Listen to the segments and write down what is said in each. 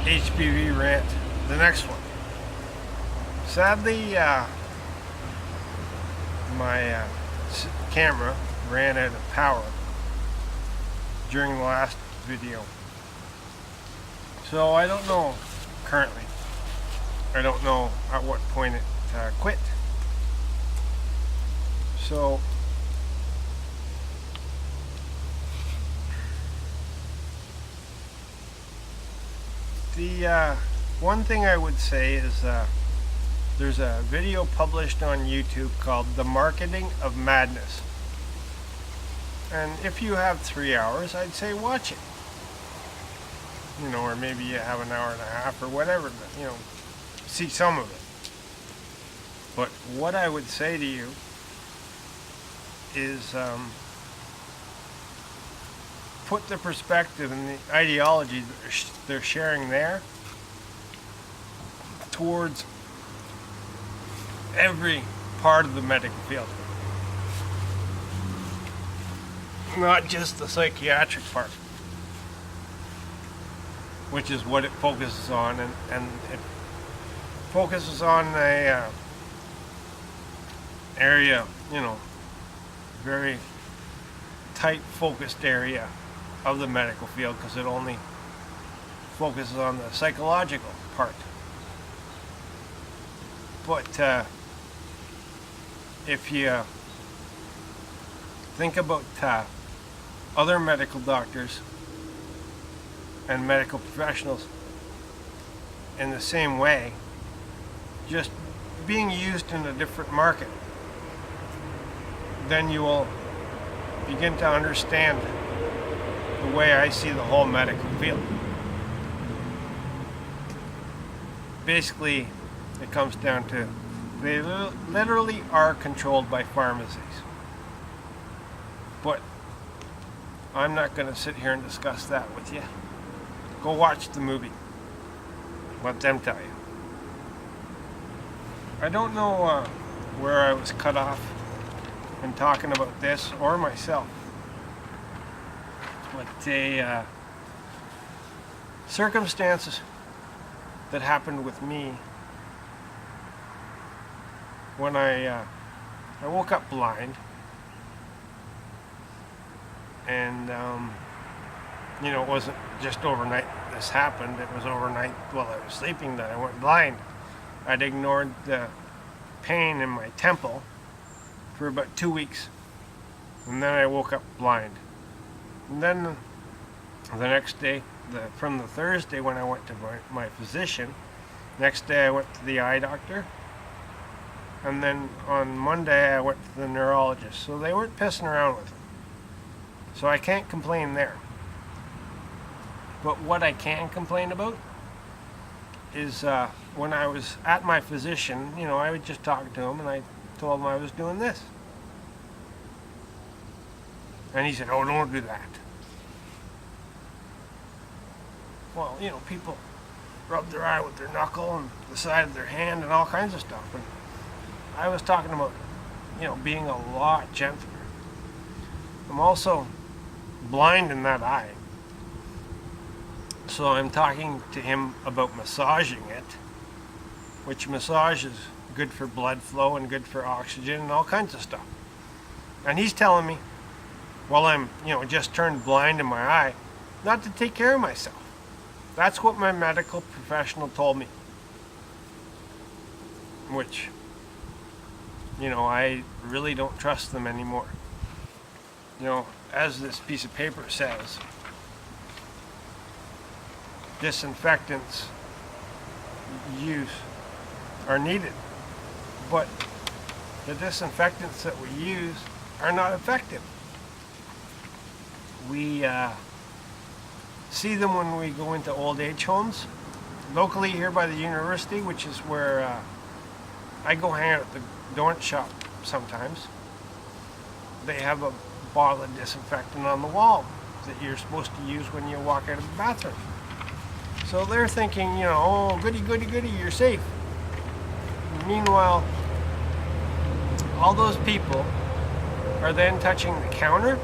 HPV rant, the next one. Sadly, my camera ran out of power during the last video. So I don't know currently. I don't know at what point it quit. So the one thing I would say is there's a video published on YouTube called The Marketing of Madness. And if you have 3 hours, I'd say watch it. You know, or maybe you have an hour and a half or whatever, but, you know, see some of it. But what I would say to you is put the perspective and the ideology that they're sharing there towards every part of the medical field. Not just the psychiatric part, which is what it focuses on, and it focuses on a area, you know, very tight focused area of the medical field, because it only focuses on the psychological part. But if you think about other medical doctors and medical professionals in the same way, just being used in a different market, then you will begin to understand the way I see the whole medical field. Basically, it comes down to they literally are controlled by pharmacies. But I'm not going to sit here and discuss that with you. Go watch the movie. Let them tell you. I don't know where I was cut off in talking about this or myself. But the circumstances that happened with me when I woke up blind, and you know, it wasn't just overnight this happened. It was overnight while I was sleeping that I went blind. I'd ignored the pain in my temple for about 2 weeks, and then I woke up blind. And then the next day, from the Thursday when I went to my physician, next day I went to the eye doctor, and then on Monday I went to the neurologist. So they weren't pissing around with it. So I can't complain there. But what I can complain about is when I was at my physician, you know, I would just talk to him and I told him I was doing this. And he said, "Oh, don't do that." Well, you know, people rub their eye with their knuckle and the side of their hand and all kinds of stuff. And I was talking about, you know, being a lot gentler. I'm also blind in that eye. So I'm talking to him about massaging it, which massage is good for blood flow and good for oxygen and all kinds of stuff. And he's telling me, while I'm, you know, just turned blind in my eye, not to take care of myself. That's what my medical professional told me. Which, you know, I really don't trust them anymore. You know, as this piece of paper says, disinfectants use are needed, but the disinfectants that we use are not effective. We see them when we go into old age homes locally here by the university, which is where I go hang out at the donut shop sometimes. They have a bottle of disinfectant on the wall that you're supposed to use when you walk out of the bathroom. So they're thinking, you know, oh, goody, goody, goody, you're safe. Meanwhile, all those people are then touching the counter.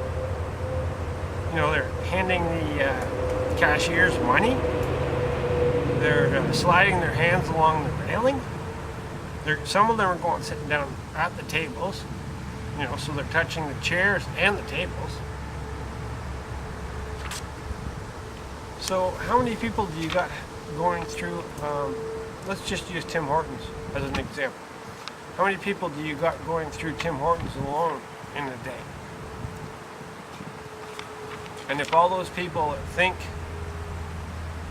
You know, they're handing the cashiers money. they're sliding their hands along the railing. Some of them are going sitting down at the tables, so they're touching the chairs and the tables. So how many people do you got going through, let's just use Tim Hortons as an example. How many people do you got going through Tim Hortons alone in a day? And if all those people think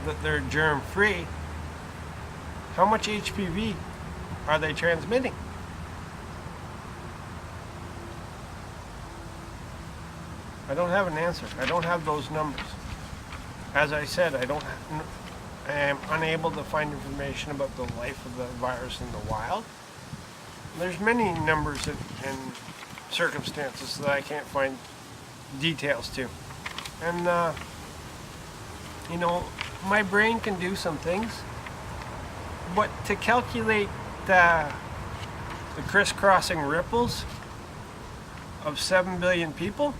that they're germ-free, how much HPV are they transmitting? I don't have an answer. I don't have those numbers. As I said, I am unable to find information about the life of the virus in the wild. There's many numbers and circumstances that I can't find details to. And, my brain can do some things, but to calculate the crisscrossing ripples of 7 billion people,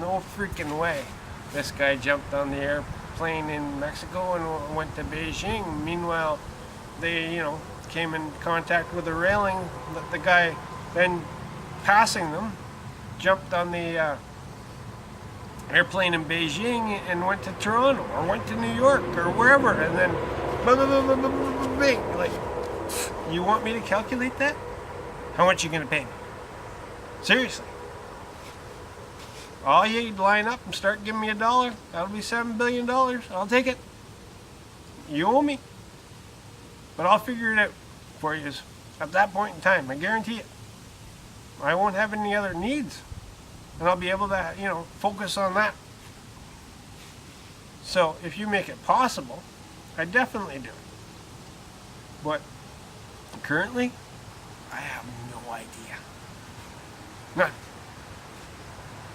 no freaking way. This guy jumped on the airplane in Mexico and went to Beijing. Meanwhile, they, came in contact with a railing that the guy then passing them jumped on the airplane in Beijing and went to Toronto or went to New York or wherever, and then bing. Like, you want me to calculate that? How much are you gonna pay me? Seriously. All you line up and start giving me $1, that'll be $7 billion. I'll take it. You owe me. But I'll figure it out for you at that point in time. I guarantee it. I won't have any other needs. And I'll be able to, focus on that. So if you make it possible, I definitely do. But currently, I have no idea. None.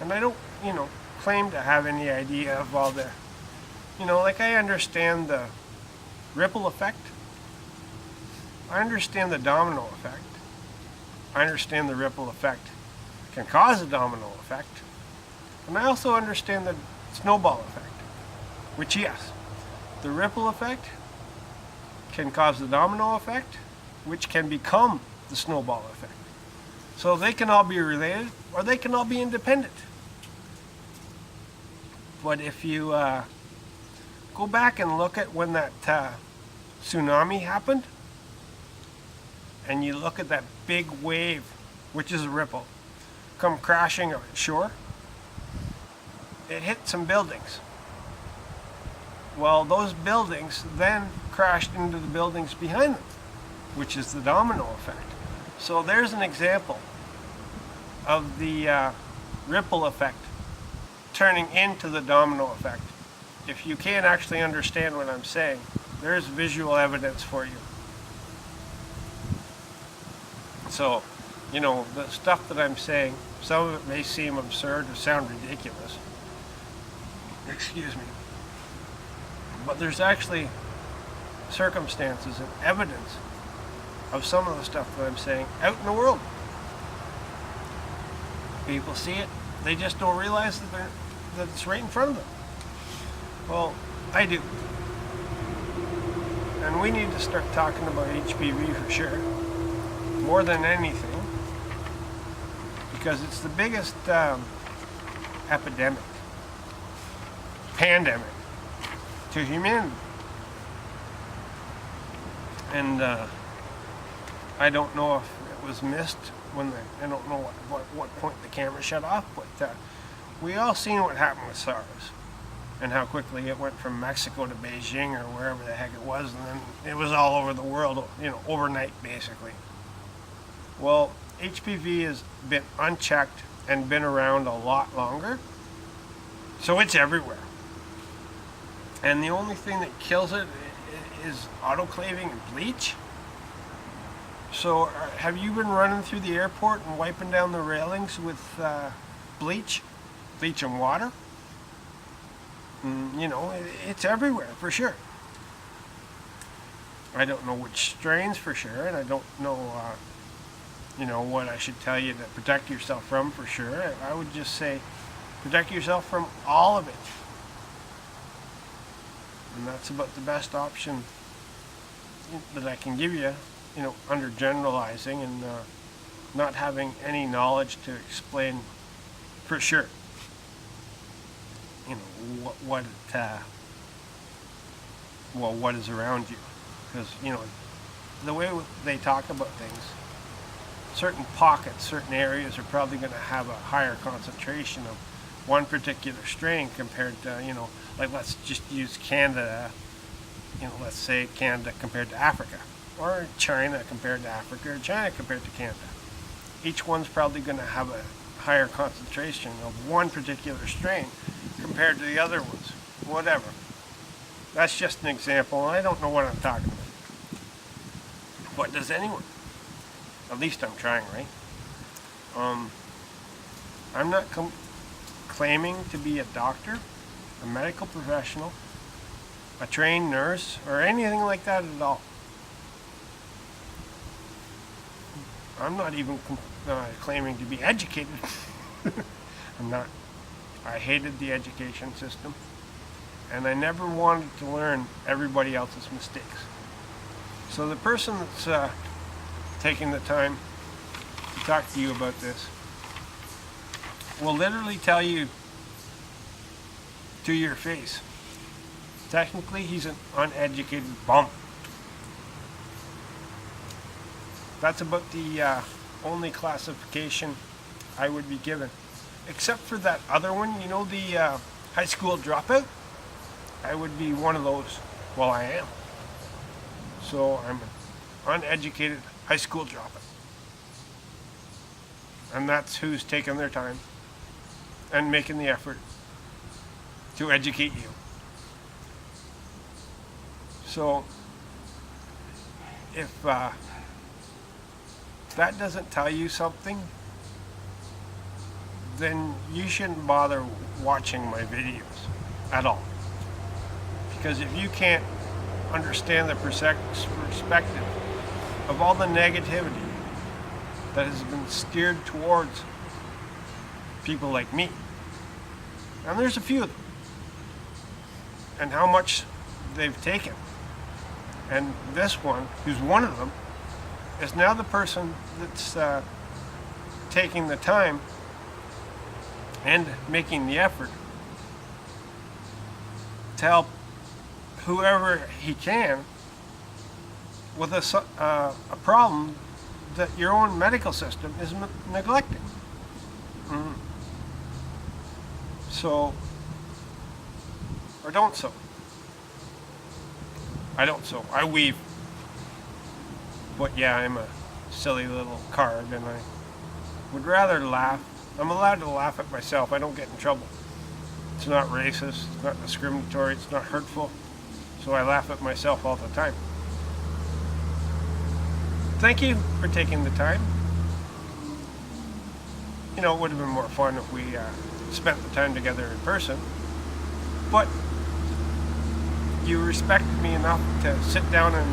And I don't, claim to have any idea of all the, I understand the ripple effect. I understand the domino effect. I understand the ripple effect can cause a domino effect. And I also understand the snowball effect, which, yes, the ripple effect can cause the domino effect, which can become the snowball effect. So they can all be related, or they can all be independent. But if you go back and look at when that tsunami happened, and you look at that big wave, which is a ripple, come crashing ashore, it hit some buildings. Well, those buildings then crashed into the buildings behind them, which is the domino effect. So there's an example of the ripple effect turning into the domino effect. If you can't actually understand what I'm saying, there's visual evidence for you. So, the stuff that I'm saying, some of it may seem absurd or sound ridiculous. Excuse me. But there's actually circumstances and evidence of some of the stuff that I'm saying out in the world. People see it, they just don't realize that it's right in front of them. Well, I do. And we need to start talking about HPV for sure, more than anything, because it's the biggest pandemic to humanity. And I don't know if it was missed I don't know what point the camera shut off, but we all seen what happened with SARS and how quickly it went from Mexico to Beijing or wherever the heck it was, and then it was all over the world, overnight basically. Well, HPV has been unchecked and been around a lot longer, so it's everywhere. And the only thing that kills it is autoclaving and bleach. So have you been running through the airport and wiping down the railings with bleach and water? It's everywhere for sure. I don't know which strains for sure, and I don't know what I should tell you to protect yourself from for sure. I would just say protect yourself from all of it. And that's about the best option that I can give you, under generalizing and not having any knowledge to explain for sure, what is around you. Because, the way they talk about things, certain pockets, certain areas are probably going to have a higher concentration of one particular strain compared to, like let's just use Canada, let's say Canada compared to Africa, or China compared to Africa, or China compared to Canada. Each one's probably going to have a higher concentration of one particular strain compared to the other ones, whatever. That's just an example, and I don't know what I'm talking about. But does anyone? At least I'm trying, right? I'm not claiming to be a doctor, a medical professional, a trained nurse, or anything like that at all. I'm not even claiming to be educated. I'm not. I hated the education system, and I never wanted to learn everybody else's mistakes. So the person that's taking the time to talk to you about this will literally tell you to your face, technically he's an uneducated bum. That's about the only classification I would be given. Except for that other one, the high school dropout. I would be one of those. Well, I am. So I'm an uneducated high school dropout. And that's who's taking their time and making the effort to educate you. So if that doesn't tell you something, then you shouldn't bother watching my videos at all. Because if you can't understand the perspective of all the negativity that has been steered towards people like me, and there's a few of them, and how much they've taken, and this one, who's one of them, is now the person that's taking the time and making the effort to help whoever he can with a problem that your own medical system is neglecting. So, or don't so. I don't so. I weave. But yeah, I'm a silly little card, and I would rather laugh. I'm allowed to laugh at myself. I don't get in trouble. It's not racist, it's not discriminatory, it's not hurtful. So I laugh at myself all the time. Thank you for taking the time. It would have been more fun if we spent the time together in person. But you respected me enough to sit down and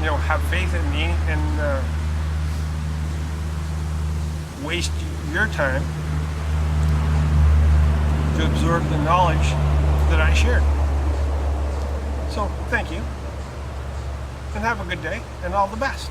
have faith in me and waste your time to absorb the knowledge that I shared. So, thank you, and have a good day, and all the best.